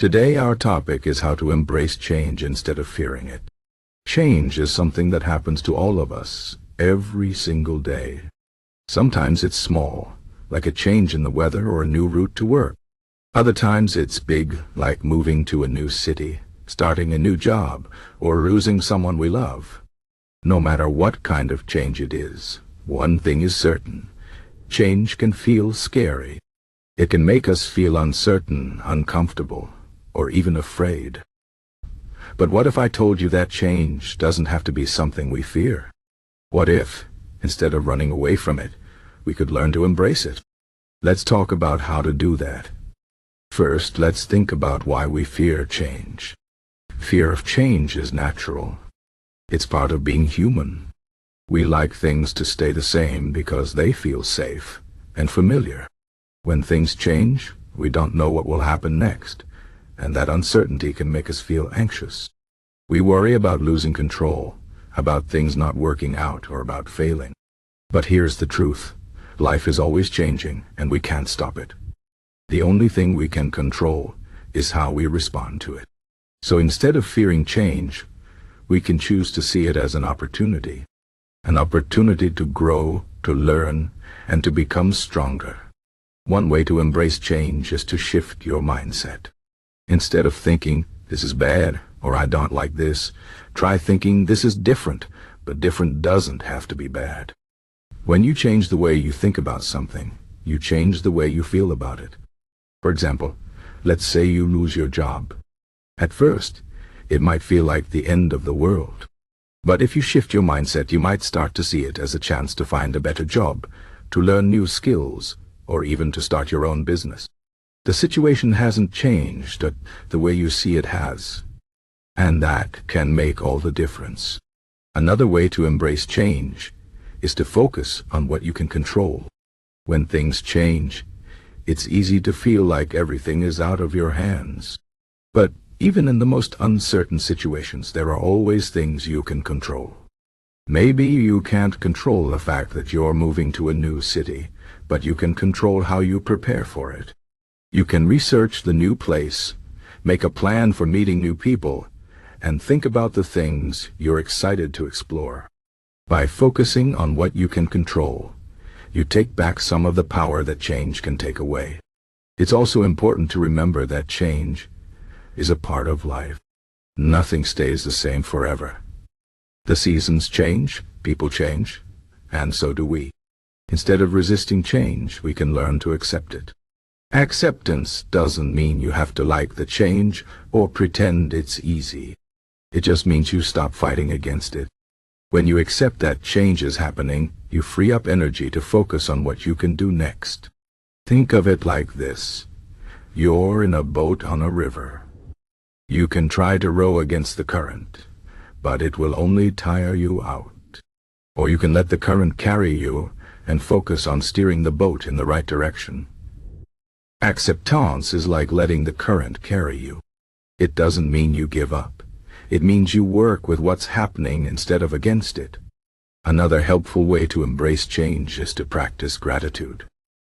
Today our topic is how to embrace change instead of fearing it. Change is something that happens to all of us every single day. Sometimes it's small, like a change in the weather or a new route to work. Other times it's big, like moving to a new city, starting a new job, or losing someone we love. No matter what kind of change it is, one thing is certain: change can feel scary. It can make us feel uncertain, uncomfortable, or even afraid. But what if I told you that change doesn't have to be something we fear? What if, instead of running away from it, we could learn to embrace it? Let's talk about how to do that. First, let's think about why we fear change. Fear of change is natural. It's part of being human. We like things to stay the same because they feel safe and familiar. When things change, we don't know what will happen next, and that uncertainty can make us feel anxious. We worry about losing control, about things not working out, or about failing. But here's the truth: life is always changing, and we can't stop it. The only thing we can control is how we respond to it. So instead of fearing change, we can choose to see it as an opportunity to grow, to learn, and to become stronger. One way to embrace change is to shift your mindset. Instead of thinking, "This is bad," or "I don't like this," try thinking, "This is different," but different doesn't have to be bad. When you change the way you think about something, you change the way you feel about it. For example, let's say you lose your job. At first, it might feel like the end of the world. But if you shift your mindset, you might start to see it as a chance to find a better job, to learn new skills, or even to start your own business. The situation hasn't changed, but the way you see it has. And that can make all the difference. Another way to embrace change is to focus on what you can control. When things change, it's easy to feel like everything is out of your hands. But even in the most uncertain situations, there are always things you can control. Maybe you can't control the fact that you're moving to a new city, but you can control how you prepare for it. You can research the new place, make a plan for meeting new people, and think about the things you're excited to explore. By focusing on what you can control, you take back some of the power that change can take away. It's also important to remember that change is a part of life. Nothing stays the same forever. The seasons change, people change, and so do we. Instead of resisting change, we can learn to accept it. Acceptance doesn't mean you have to like the change or pretend it's easy. It just means you stop fighting against it. When you accept that change is happening, you free up energy to focus on what you can do next. Think of it like this: you're in a boat on a river. You can try to row against the current, but it will only tire you out. Or you can let the current carry you and focus on steering the boat in the right direction. Acceptance is like letting the current carry you. It doesn't mean you give up. It means you work with what's happening instead of against it. Another helpful way to embrace change is to practice gratitude.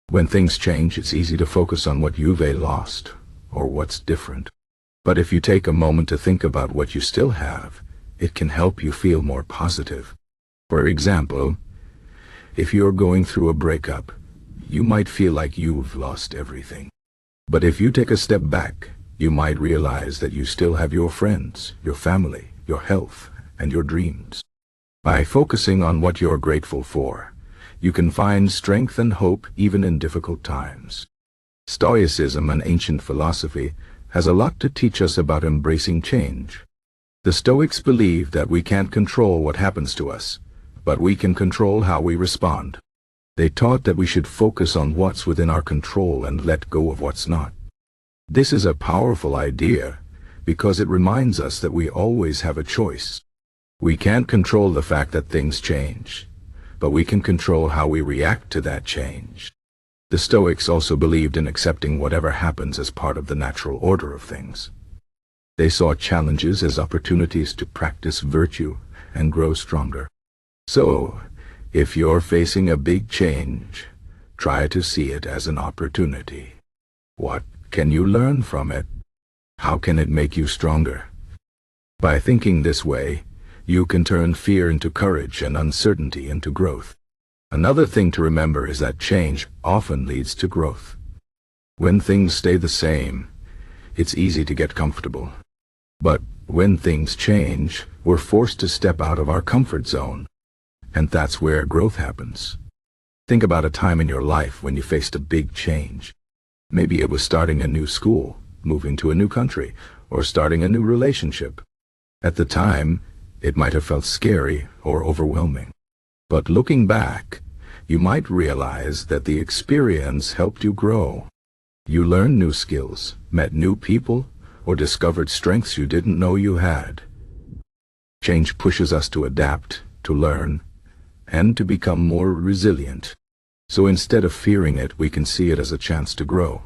When things change, it's easy to focus on what you've lost or what's different. But if you take a moment to think about what you still have, it can help you feel more positive. For example, if you're going through a breakup, you might feel like you've lost everything. But if you take a step back, you might realize that you still have your friends, your family, your health, and your dreams. By focusing on what you're grateful for, you can find strength and hope even in difficult times. Stoicism, an ancient philosophy, has a lot to teach us about embracing change. The Stoics believed that we can't control what happens to us, but we can control how we respond. They taught that we should focus on what's within our control and let go of what's not. This is a powerful idea because it reminds us that we always have a choice. We can't control the fact that things change, but we can control how we react to that change. The Stoics also believed in accepting whatever happens as part of the natural order of things. They saw challenges as opportunities to practice virtue and grow stronger. So, if you're facing a big change, try to see it as an opportunity. What can you learn from it? How can it make you stronger? By thinking this way, you can turn fear into courage and uncertainty into growth. Another thing to remember is that change often leads to growth. When things stay the same, it's easy to get comfortable. But when things change, we're forced to step out of our comfort zone. And that's where growth happens. Think about a time in your life when you faced a big change. Maybe it was starting a new school, moving to a new country, or starting a new relationship. At the time, it might have felt scary or overwhelming. But looking back, you might realize that the experience helped you grow. You learned new skills, met new people, or discovered strengths you didn't know you had. Change pushes us to adapt, to learn, and to become more resilient. So instead of fearing it, we can see it as a chance to grow.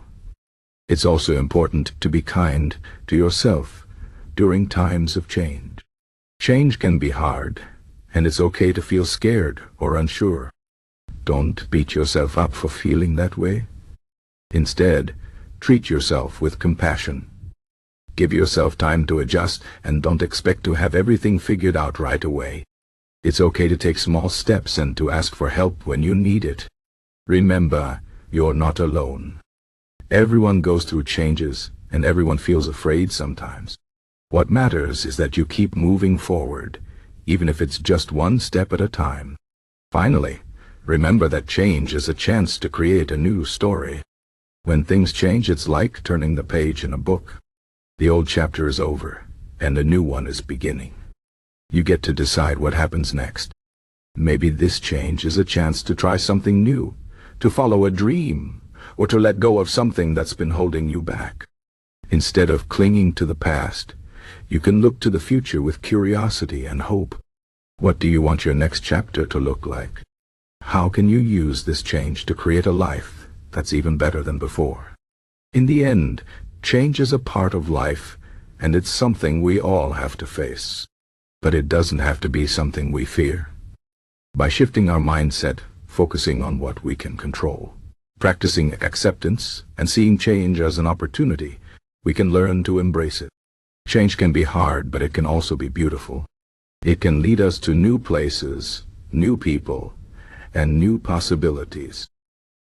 It's also important to be kind to yourself during times of change. Change can be hard, and it's okay to feel scared or unsure. Don't beat yourself up for feeling that way. Instead, treat yourself with compassion. Give yourself time to adjust and don't expect to have everything figured out right away. It's okay to take small steps and to ask for help when you need it. Remember, you're not alone. Everyone goes through changes, and everyone feels afraid sometimes. What matters is that you keep moving forward, even if it's just one step at a time. Finally, remember that change is a chance to create a new story. When things change, it's like turning the page in a book. The old chapter is over, and a new one is beginning. You get to decide what happens next. Maybe this change is a chance to try something new, to follow a dream, or to let go of something that's been holding you back. Instead of clinging to the past, you can look to the future with curiosity and hope. What do you want your next chapter to look like? How can you use this change to create a life that's even better than before? In the end, change is a part of life, and it's something we all have to face. But it doesn't have to be something we fear. By shifting our mindset, focusing on what we can control, practicing acceptance, and seeing change as an opportunity, we can learn to embrace it. Change can be hard, but it can also be beautiful. It can lead us to new places, new people, and new possibilities.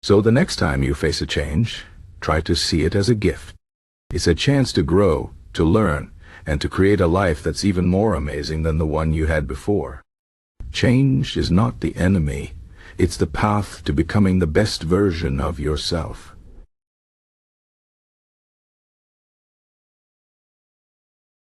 So the next time you face a change, try to see it as a gift. It's a chance to grow, to learn, and to create a life that's even more amazing than the one you had before. Change is not the enemy. It's the path to becoming the best version of yourself.